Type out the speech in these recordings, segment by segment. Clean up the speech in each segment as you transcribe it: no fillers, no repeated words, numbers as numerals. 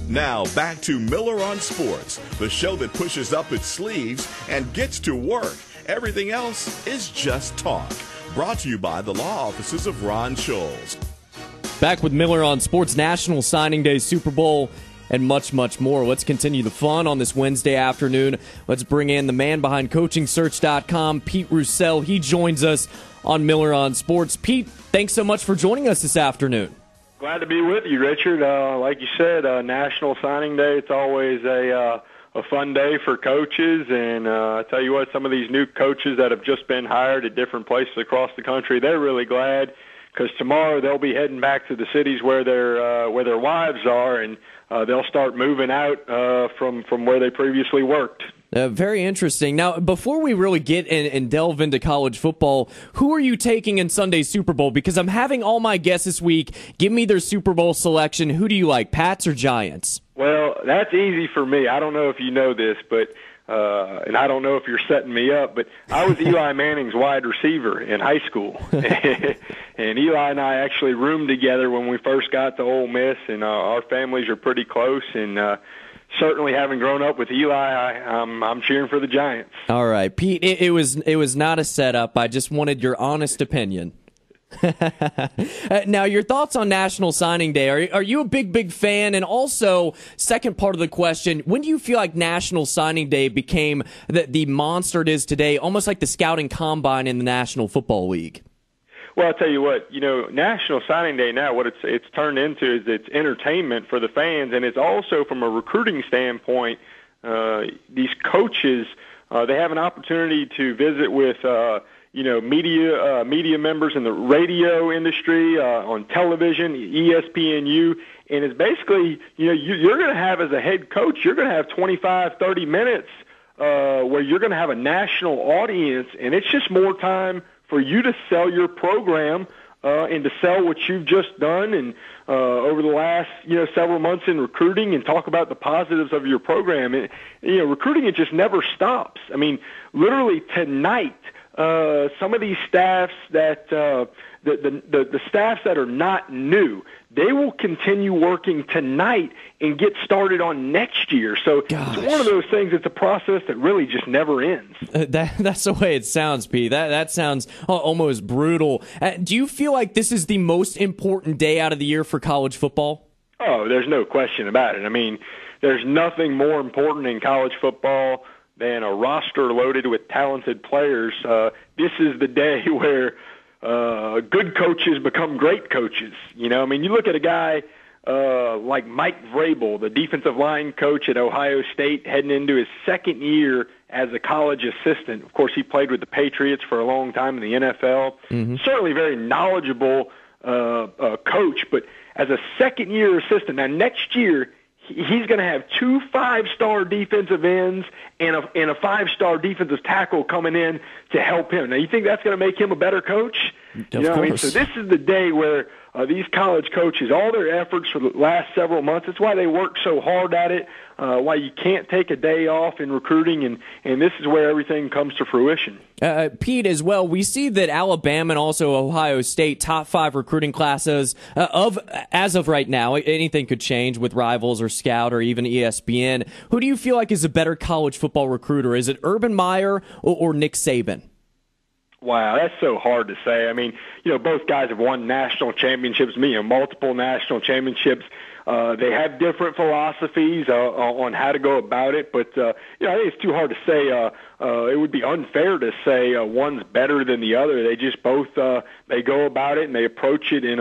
Now back to Miller on Sports, the show that pushes up its sleeves and gets to work. Everything else is just talk. Brought to you by the law offices of Ron Scholes. Back with Miller on Sports, National Signing Day, Super Bowl, and much, much more. Let's continue the fun on this Wednesday afternoon. Let's bring in the man behind CoachingSearch.com, Pete Roussel. He joins us on Miller on Sports. Pete, thanks so much for joining us this afternoon. Glad to be with you, Richard. Like you said, National Signing Day, it's always a fun day for coaches. And I tell you what, some of these new coaches that have just been hired at different places across the country, they're really glad because tomorrow they'll be heading back to the cities where their wives are, and they'll start moving out from where they previously worked. Very interesting. Now, before we really get in and delve into college football, who are you taking in Sunday's Super Bowl? Because I'm having all my guests this week give me their Super Bowl selection. Who do you like, Pats or Giants? Well, that's easy for me. I don't know if you know this, but and I don't know if you're setting me up, but I was Eli Manning's wide receiver in high school. And Eli and I actually roomed together when we first got to Ole Miss, and our families are pretty close. And certainly, having grown up with Eli, I'm cheering for the Giants. All right, Pete. It was not a setup. I just wanted your honest opinion. Now, your thoughts on National Signing Day. Are you a big fan? And also, second part of the question: when do you feel like National Signing Day became the monster it is today, almost like the scouting combine in the National Football League? Well, I'll tell you what, National Signing Day now, what it's turned into is it's entertainment for the fans, and it's also from a recruiting standpoint, these coaches, they have an opportunity to visit with, media members in the radio industry, on television, ESPNU, and it's basically, you're going to have as a head coach, you're going to have 25, 30 minutes where you're going to have a national audience, and it's just more time for you to sell your program and to sell what you've just done and over the last several months in recruiting and talk about the positives of your program. Recruiting, it just never stops. I mean, literally tonight, some of these staffs that the staffs that are not new, they will continue working tonight and get started on next year. So It's one of those things. It's a process that really just never ends. That's the way it sounds, Pete. That sounds almost brutal. Do you feel like this is the most important day out of the year for college football? Oh, there's no question about it. I mean, there's nothing more important in college football than a roster loaded with talented players. This is the day where good coaches become great coaches. You look at a guy like Mike Vrabel, the defensive line coach at Ohio State, heading into his second year as a college assistant. Of course, he played with the Patriots for a long time in the NFL. Mm-hmm. Certainly very knowledgeable coach, but as a second-year assistant, now next year, he's going to have 2 5-star defensive ends and a 5-star defensive tackle coming in to help him. Now, you think that's going to make him a better coach? Of course. So this is the day where these college coaches, all their efforts for the last several months, that's why they work so hard at it, why you can't take a day off in recruiting, and this is where everything comes to fruition. Pete, as well, we see that Alabama and also Ohio State, top 5 recruiting classes as of right now. Anything could change with Rivals or Scout or even ESPN. Who do you feel like is a better college football recruiter? Is it Urban Meyer or Nick Saban? Wow, that's so hard to say. I mean, both guys have won national championships, multiple national championships. They have different philosophies on how to go about it, but I think it's too hard to say. It would be unfair to say one's better than the other. They just both they go about it and they approach it in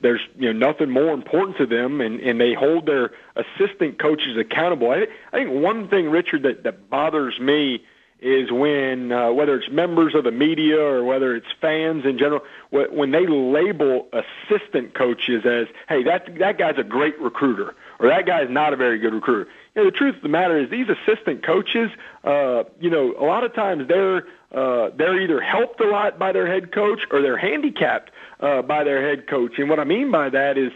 there's nothing more important to them, and they hold their assistant coaches accountable. I think one thing, Richard, that bothers me is when, whether it's members of the media or whether it's fans in general, when they label assistant coaches as, hey, that guy's a great recruiter, or that guy's not a very good recruiter. The truth of the matter is these assistant coaches, a lot of times they're either helped a lot by their head coach or they're handicapped by their head coach. And what I mean by that is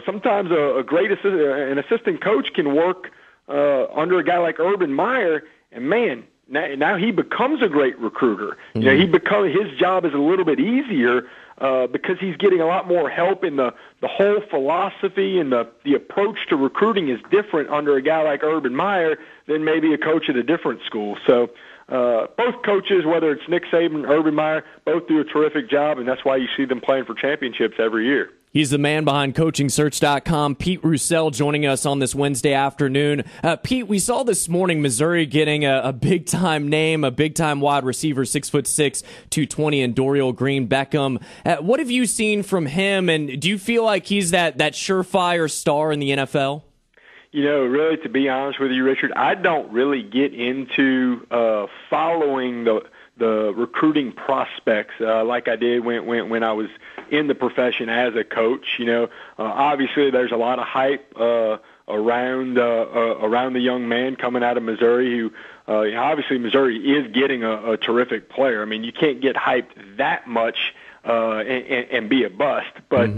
sometimes a great an assistant coach can work under a guy like Urban Meyer, and man, now he becomes a great recruiter. Mm-hmm. His job is a little bit easier because he's getting a lot more help in the whole philosophy, and the approach to recruiting is different under a guy like Urban Meyer than maybe a coach at a different school. So both coaches, whether it's Nick Saban or Urban Meyer, both do a terrific job, and that's why you see them playing for championships every year. He's the man behind CoachingSearch.com, Pete Roussel, joining us on this Wednesday afternoon. Pete, we saw this morning Missouri getting a big-time name, a big-time wide receiver, 6'6", 220, and Dorial Green-Beckham. What have you seen from him, and do you feel like he's that surefire star in the NFL? You know, really, to be honest with you, Richard, I don't really get into following the recruiting prospects like I did when I was in the profession as a coach. You know, obviously there's a lot of hype around the young man coming out of Missouri who obviously Missouri is getting a terrific player. I mean, you can't get hyped that much and be a bust, but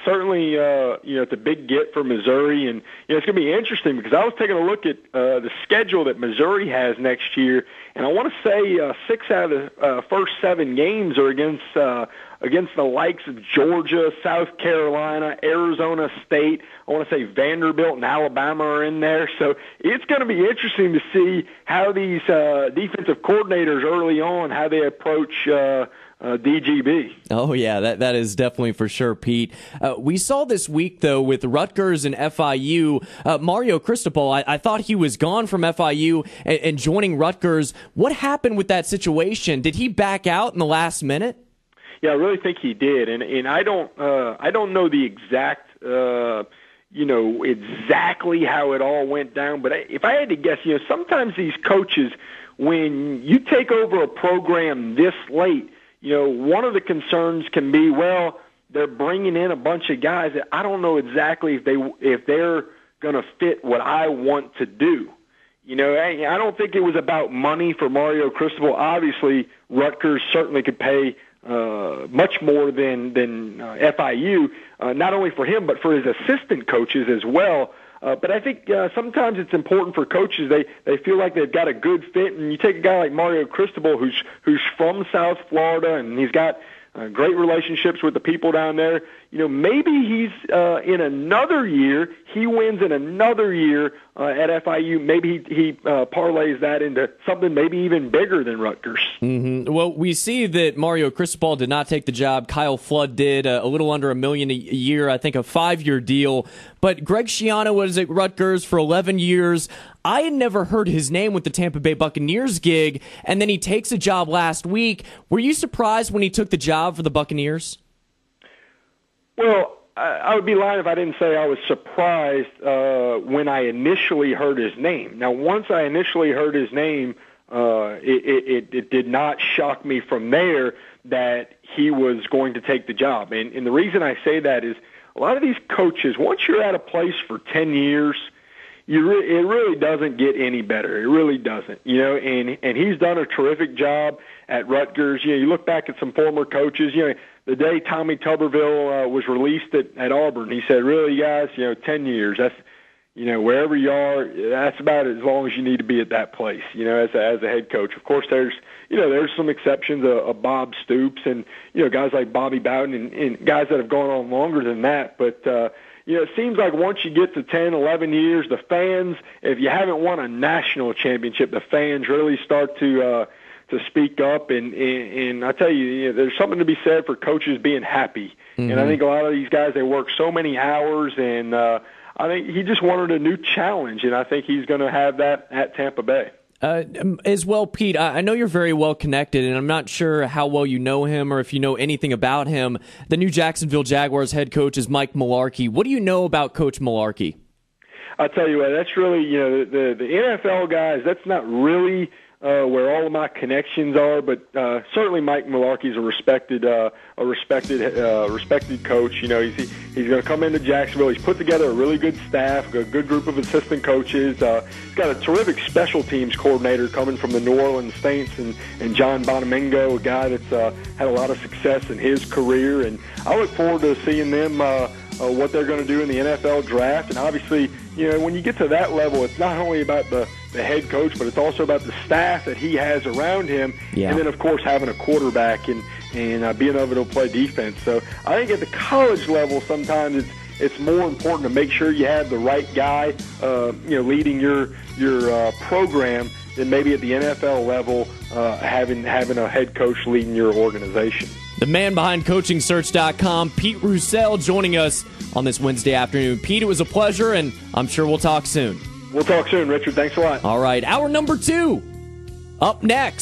certainly, it's a big get for Missouri, and it's going to be interesting because I was taking a look at the schedule that Missouri has next year, and I want to say 6 out of the first 7 games are against the likes of Georgia, South Carolina, Arizona State. I want to say Vanderbilt and Alabama are in there, so it's going to be interesting to see how these defensive coordinators early on, how they approach DGB. Oh, yeah, that is definitely for sure, Pete. We saw this week, though, with Rutgers and FIU, Mario Cristobal, I thought he was gone from FIU and joining Rutgers. What happened with that situation? Did he back out in the last minute? Yeah, I really think he did, and I don't know the exact exactly how it all went down, but if I had to guess, sometimes these coaches, when you take over a program this late, one of the concerns can be, well, they're bringing in a bunch of guys that I don't know exactly if they're going to fit what I want to do. I don't think it was about money for Mario Cristobal. Obviously, Rutgers certainly could pay much more than FIU, not only for him but for his assistant coaches as well. But I think sometimes it's important for coaches. They feel like they've got a good fit, and you take a guy like Mario Cristobal, who's from South Florida, and he's got great relationships with the people down there. Maybe he's in another year, he wins in another year at FIU. Maybe he parlays that into something maybe even bigger than Rutgers. Mm-hmm. Well, we see that Mario Cristobal did not take the job. Kyle Flood did, a little under $1 million a year, I think a 5-year deal. But Greg Schiano was at Rutgers for 11 years. I had never heard his name with the Tampa Bay Buccaneers gig, and then he takes a job last week. Were you surprised when he took the job for the Buccaneers? Well, I would be lying if I didn't say I was surprised when I initially heard his name. Now, once I initially heard his name, it did not shock me from there that he was going to take the job. And the reason I say that is a lot of these coaches, once you're at a place for 10 years, it really doesn't get any better. It really doesn't, and he's done a terrific job at Rutgers. You look back at some former coaches, the day Tommy Tuberville was released at Auburn, he said, really, guys, 10 years, that's, wherever you are, that's about as long as you need to be at that place, as a head coach. Of course, there's some exceptions of Bob Stoops and, guys like Bobby Bowden and guys that have gone on longer than that. But, it seems like once you get to 10, 11 years, the fans, if you haven't won a national championship, the fans really start to speak up. And I tell you, there's something to be said for coaches being happy. Mm-hmm. And I think a lot of these guys, they work so many hours, and I think he just wanted a new challenge, and I think he's going to have that at Tampa Bay. As well, Pete, I know you're very well connected, and I'm not sure how well you know him or if you know anything about him. The new Jacksonville Jaguars head coach is Mike Mularkey. What do you know about Coach Mularkey? I'll tell you what, that's really, the NFL guys, that's not really where all of my connections are, but certainly Mike Mularkey's a respected coach. He's going to come into Jacksonville. He's put together a really good staff, a good group of assistant coaches. He's got a terrific special teams coordinator coming from the New Orleans Saints, and John Bonamengo, a guy that's had a lot of success in his career. And I look forward to seeing them what they're going to do in the NFL draft. And obviously, when you get to that level, it's not only about the head coach, but it's also about the staff that he has around him. Yeah. And then, of course, having a quarterback. And and being able to play defense. So I think at the college level, sometimes it's more important to make sure you have the right guy, leading your program than maybe at the NFL level, having a head coach leading your organization. The man behind CoachingSearch.com, Pete Roussel, joining us on this Wednesday afternoon. Pete, it was a pleasure, and I'm sure we'll talk soon. We'll talk soon, Richard. Thanks a lot. All right, hour number 2 up next.